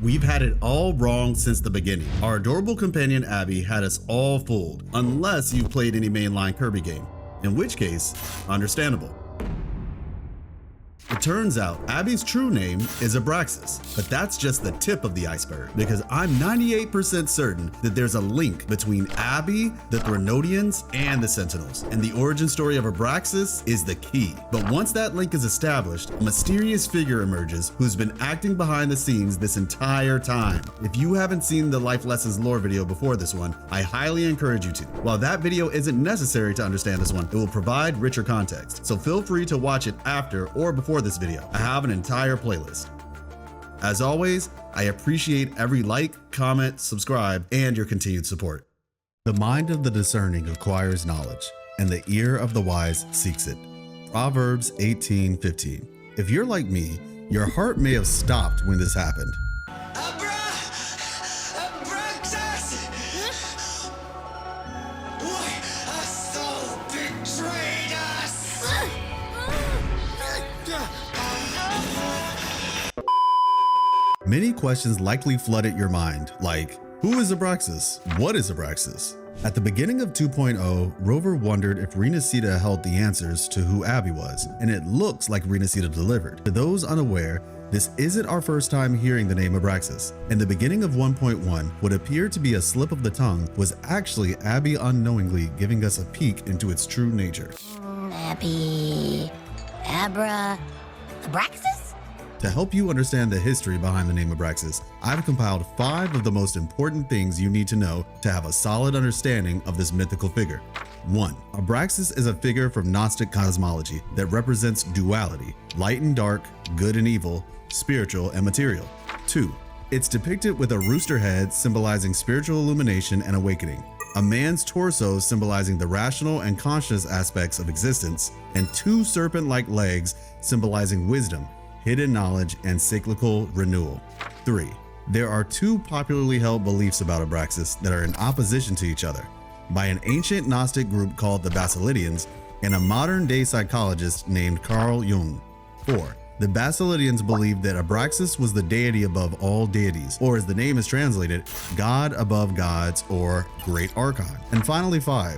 We've had it all wrong since the beginning. Our adorable companion Abby had us all fooled, unless you played any mainline Kirby game, in which case, understandable. It turns out Abby's true name is Abraxas, but that's just the tip of the iceberg, because I'm 98% certain that there's a link between Abby, the Threnodians, and the Sentinels, and the origin story of Abraxas is the key. But once that link is established, a mysterious figure emerges who's been acting behind the scenes this entire time. If you haven't seen the Life Lessons lore video before this one, I highly encourage you to. While that video isn't necessary to understand this one, it will provide richer context, so feel free to watch it after or before this video. I have an entire playlist. As always, I appreciate every like, comment, subscribe, and your continued support. The mind of the discerning acquires knowledge, and the ear of the wise seeks it. Proverbs 18:15. If you're like me, your heart may have stopped when this happened. Abraxas! Why a soul betrayed us? Many questions likely flooded your mind, like, who is Abraxas? What is Abraxas? At the beginning of 2.0, Rover wondered if Renacita held the answers to who Abby was, and it looks like Renacita delivered. To those unaware, this isn't our first time hearing the name Abraxas. In the beginning of 1.1, what appeared to be a slip of the tongue was actually Abby unknowingly giving us a peek into its true nature. Abby... Abraxas? To help you understand the history behind the name Abraxas, I've compiled 5 of the most important things you need to know to have a solid understanding of this mythical figure. 1. Abraxas is a figure from Gnostic cosmology that represents duality, light and dark, good and evil, spiritual and material. 2. It's depicted with a rooster head symbolizing spiritual illumination and awakening, a man's torso symbolizing the rational and conscious aspects of existence, and 2 serpent-like legs symbolizing wisdom, hidden knowledge, and cyclical renewal. 3. There are 2 popularly held beliefs about Abraxas that are in opposition to each other, by an ancient Gnostic group called the Basilidians and a modern-day psychologist named Carl Jung. 4. The Basilidians believed that Abraxas was the deity above all deities, or as the name is translated, God above gods or Great Archon. And finally 5.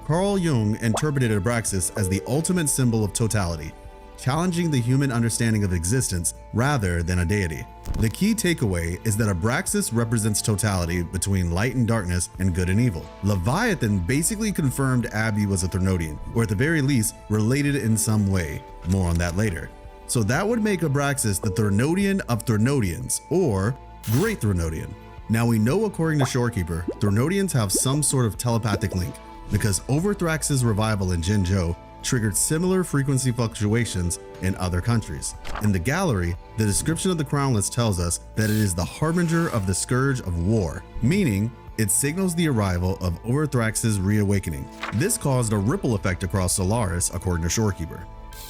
Carl Jung interpreted Abraxas as the ultimate symbol of totality, challenging the human understanding of existence rather than a deity. The key takeaway is that Abraxas represents totality between light and darkness and good and evil. Leviathan basically confirmed Abby was a Threnodian, or at the very least, related in some way. More on that later. So that would make Abraxas the Threnodian of Threnodians, or Great Threnodian. Now we know, according to Shorekeeper, Threnodians have some sort of telepathic link, because Overthrax's revival in Jinzhou triggered similar frequency fluctuations in other countries. In the gallery, the description of the crownless tells us that it is the harbinger of the scourge of war, meaning it signals the arrival of Overthrax's reawakening. This caused a ripple effect across Solaris, according to Shorekeeper.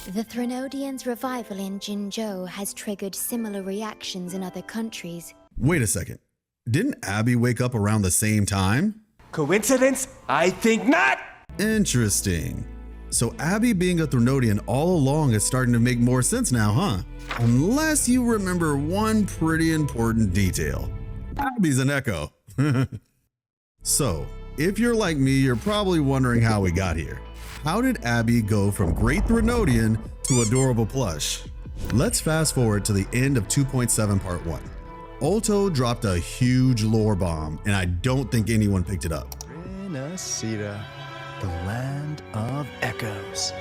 The Threnodians' revival in Jinzhou has triggered similar reactions in other countries. Wait a second, didn't Abby wake up around the same time? Coincidence? I think not! Interesting. So Abby being a Threnodian all along is starting to make more sense now, huh? Unless you remember one pretty important detail. Abby's an Echo. So, if you're like me, you're probably wondering how we got here. How did Abby go from Great Threnodian to adorable plush? Let's fast forward to the end of 2.7 Part 1. Ulto dropped a huge lore bomb, and I don't think anyone picked it up. Renacita, the land of echoes.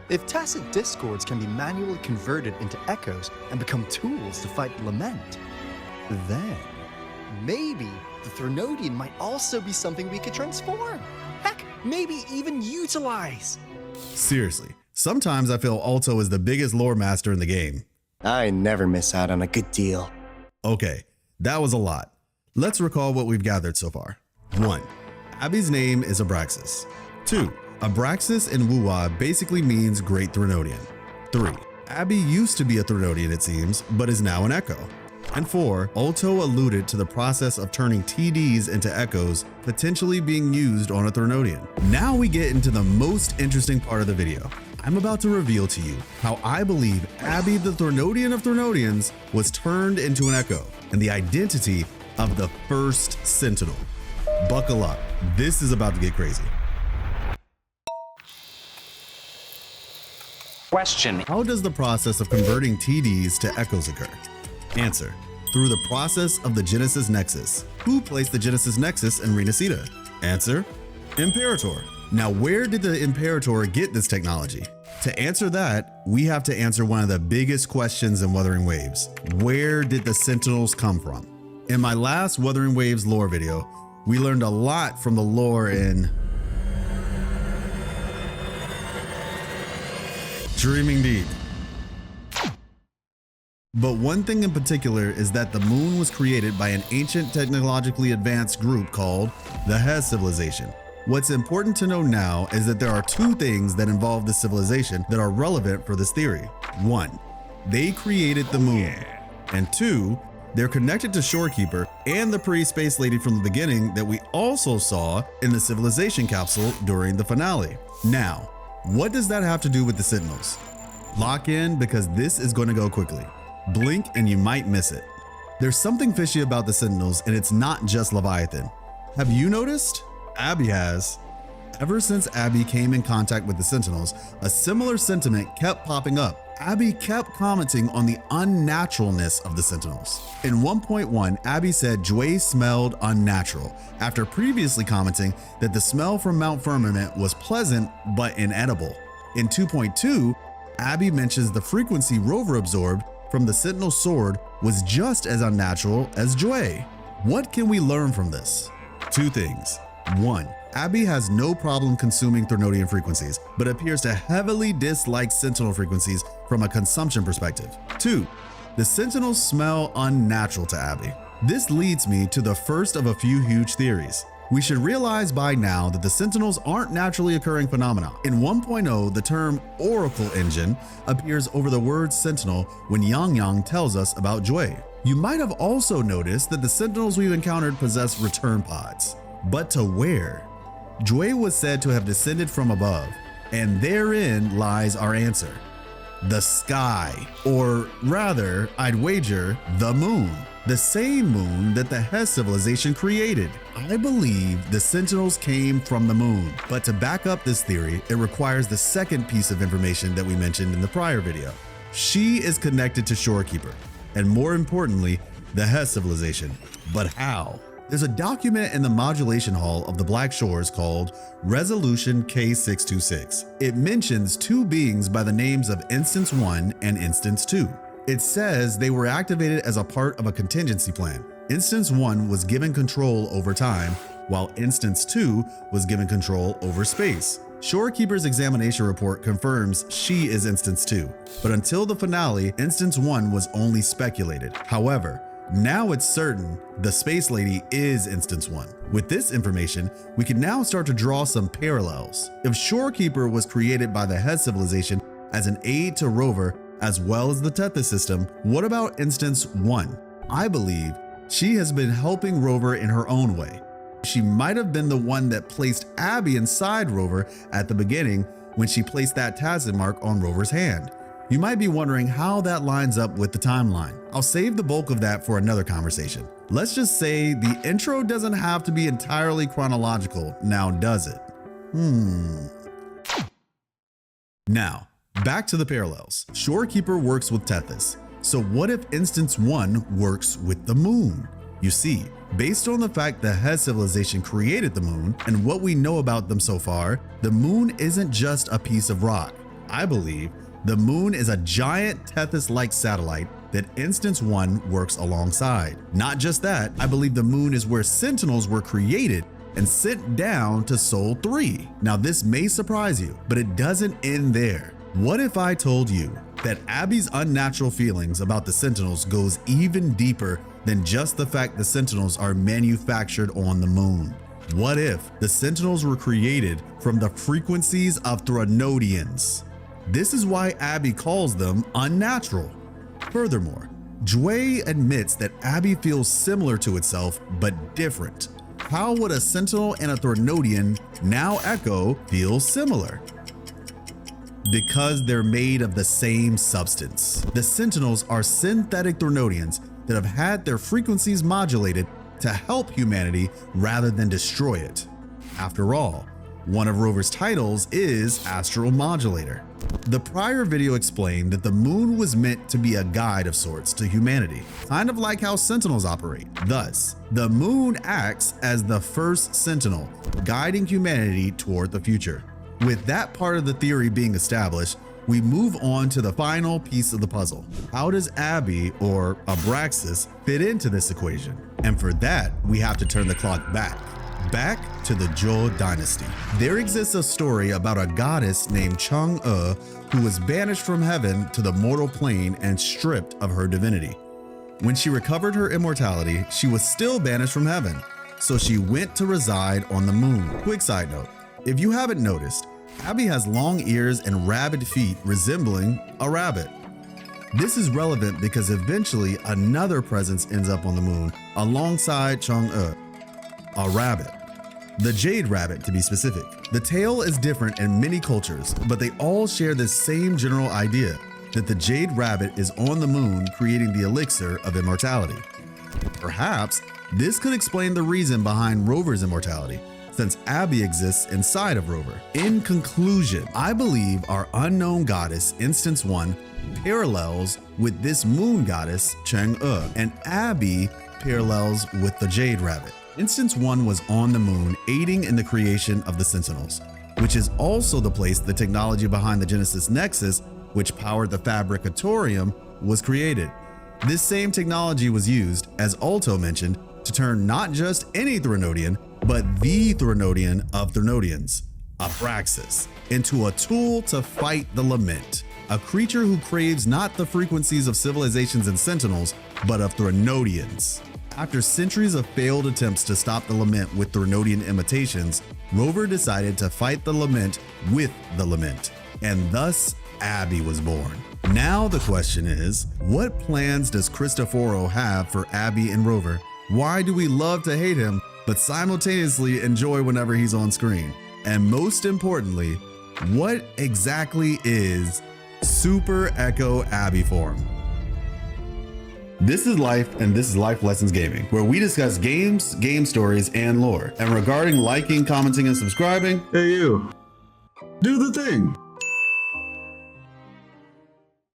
If tacit discords can be manually converted into echoes and become tools to fight lament, then maybe the Threnodian might also be something we could transform. Heck, maybe even utilize. Seriously, sometimes I feel Ulto is the biggest lore master in the game. I never miss out on a good deal. Okay, that was a lot. Let's recall what we've gathered so far. 1. Abby's name is Abraxas. 2. Abraxas in Wuwa basically means Great Threnodian. 3. Abby used to be a Threnodian, it seems, but is now an Echo. And 4. Ulto alluded to the process of turning TDs into Echoes potentially being used on a Threnodian. Now we get into the most interesting part of the video. I'm about to reveal to you how I believe Abby, the Threnodian of Threnodians, was turned into an echo, and the identity of the first sentinel. Buckle up, this is about to get crazy. Question. How does the process of converting TDs to echoes occur? Answer. Through the process of the Genesis Nexus. Who placed the Genesis Nexus in Renacida? Answer. Imperator. Now, where did the Imperator get this technology? To answer that, we have to answer one of the biggest questions in Wuthering Waves. Where did the Sentinels come from? In my last Wuthering Waves lore video, we learned a lot from the lore in Dreaming Deep. But one thing in particular is that the moon was created by an ancient technologically advanced group called the Hes civilization. What's important to know now is that there are two things that involve this civilization that are relevant for this theory. One, they created the moon. And two, they're connected to Shorekeeper and the pre-space lady from the beginning that we also saw in the civilization capsule during the finale. Now, what does that have to do with the Sentinels? Lock in, because this is going to go quickly. Blink and you might miss it. There's something fishy about the Sentinels, and it's not just Leviathan. Have you noticed? Abby has. Ever since Abby came in contact with the Sentinels, a similar sentiment kept popping up. Abby kept commenting on the unnaturalness of the Sentinels. In 1.1, Abby said Jue smelled unnatural, after previously commenting that the smell from Mount Firmament was pleasant but inedible. In 2.2, Abby mentions the frequency Rover absorbed from the Sentinel sword was just as unnatural as Jue. What can we learn from this? Two things. One, Abby has no problem consuming threnodian frequencies, but appears to heavily dislike Sentinel frequencies from a consumption perspective. Two, the Sentinels smell unnatural to Abby. This leads me to the first of a few huge theories. We should realize by now that the Sentinels aren't naturally occurring phenomena. In 1.0, the term Oracle Engine appears over the word Sentinel when Yang Yang tells us about Jue. You might have also noticed that the Sentinels we've encountered possess return pods. But to where? Jue was said to have descended from above, and therein lies our answer. The sky, or rather, I'd wager, the moon. The same moon that the Hes civilization created. I believe the Sentinels came from the moon. But to back up this theory, it requires the second piece of information that we mentioned in the prior video. She is connected to Shorekeeper, and more importantly, the Hes civilization. But how? There's a document in the modulation hall of the Black Shores called Resolution K626. It mentions two beings by the names of Instance 1 and Instance 2. It says they were activated as a part of a contingency plan. Instance 1 was given control over time, while Instance 2 was given control over space. Shorekeeper's examination report confirms she is Instance 2, but until the finale, Instance 1 was only speculated. However, now it's certain the Space Lady is Instance 1. With this information, we can now start to draw some parallels. If Shorekeeper was created by the Hes civilization as an aid to Rover as well as the Tethys system, what about Instance 1? I believe she has been helping Rover in her own way. She might have been the one that placed Abby inside Rover at the beginning when she placed that Tacit mark on Rover's hand. You might be wondering how that lines up with the timeline. I'll save the bulk of that for another conversation. Let's just say the intro doesn't have to be entirely chronological, now does it? Now, back to the parallels. Shorekeeper works with Tethys. So what if Instance 1 works with the moon? You see, based on the fact the Hes civilization created the moon and what we know about them so far, the moon isn't just a piece of rock. I believe the moon is a giant Tethys-like satellite that Instance 1 works alongside. Not just that, I believe the moon is where Sentinels were created and sent down to Sol 3. Now this may surprise you, but it doesn't end there. What if I told you that Abby's unnatural feelings about the Sentinels goes even deeper than just the fact the Sentinels are manufactured on the moon? What if the Sentinels were created from the frequencies of threnodians? This is why Abby calls them unnatural. Furthermore, Jue admits that Abby feels similar to itself, but different. How would a Sentinel and a Threnodian, now Echo, feel similar? because they're made of the same substance. The sentinels are synthetic threnodians that have had their frequencies modulated to help humanity rather than destroy it. After all, one of Rover's titles is Astral Modulator. The prior video explained that the moon was meant to be a guide of sorts to humanity, kind of like how sentinels operate. Thus, the moon acts as the first sentinel, guiding humanity toward the future. With that part of the theory being established, we move on to the final piece of the puzzle. How does Abby, or Abraxas, fit into this equation? And for that, we have to turn the clock back to the Zhou dynasty. There exists a story about a goddess named Chang'e who was banished from heaven to the mortal plane and stripped of her divinity. When she recovered her immortality, she was still banished from heaven, so she went to reside on the moon. Quick side note, if you haven't noticed, Abby has long ears and rabid feet resembling a rabbit. This is relevant because eventually another presence ends up on the moon alongside Chang'e, a rabbit. The jade rabbit, to be specific. The tale is different in many cultures, but they all share the same general idea that the jade rabbit is on the moon creating the elixir of immortality. Perhaps this could explain the reason behind Rover's immortality, since Abby exists inside of Rover. In conclusion, I believe our unknown goddess, Instance 1, parallels with this moon goddess, Chang'e, and Abby parallels with the jade rabbit. Instance 1 was on the moon aiding in the creation of the Sentinels, which is also the place the technology behind the Genesis Nexus, which powered the Fabricatorium, was created. This same technology was used, as Alto mentioned, to turn not just any threnodian, but the threnodian of threnodians, Abraxas, into a tool to fight the Lament, a creature who craves not the frequencies of civilizations and sentinels, but of threnodians. After centuries of failed attempts to stop the Lament with threnodian imitations, Rover decided to fight the Lament with the Lament, and thus Abby was born. Now the question is, what plans does Cristoforo have for Abby and Rover? Why do we love to hate him, but simultaneously enjoy whenever he's on screen? And most importantly, what exactly is Super Echo Abby form? This is Life, and this is Life Lessons Gaming, where we discuss games, game stories, and lore. And regarding liking, commenting, and subscribing, hey you, do the thing.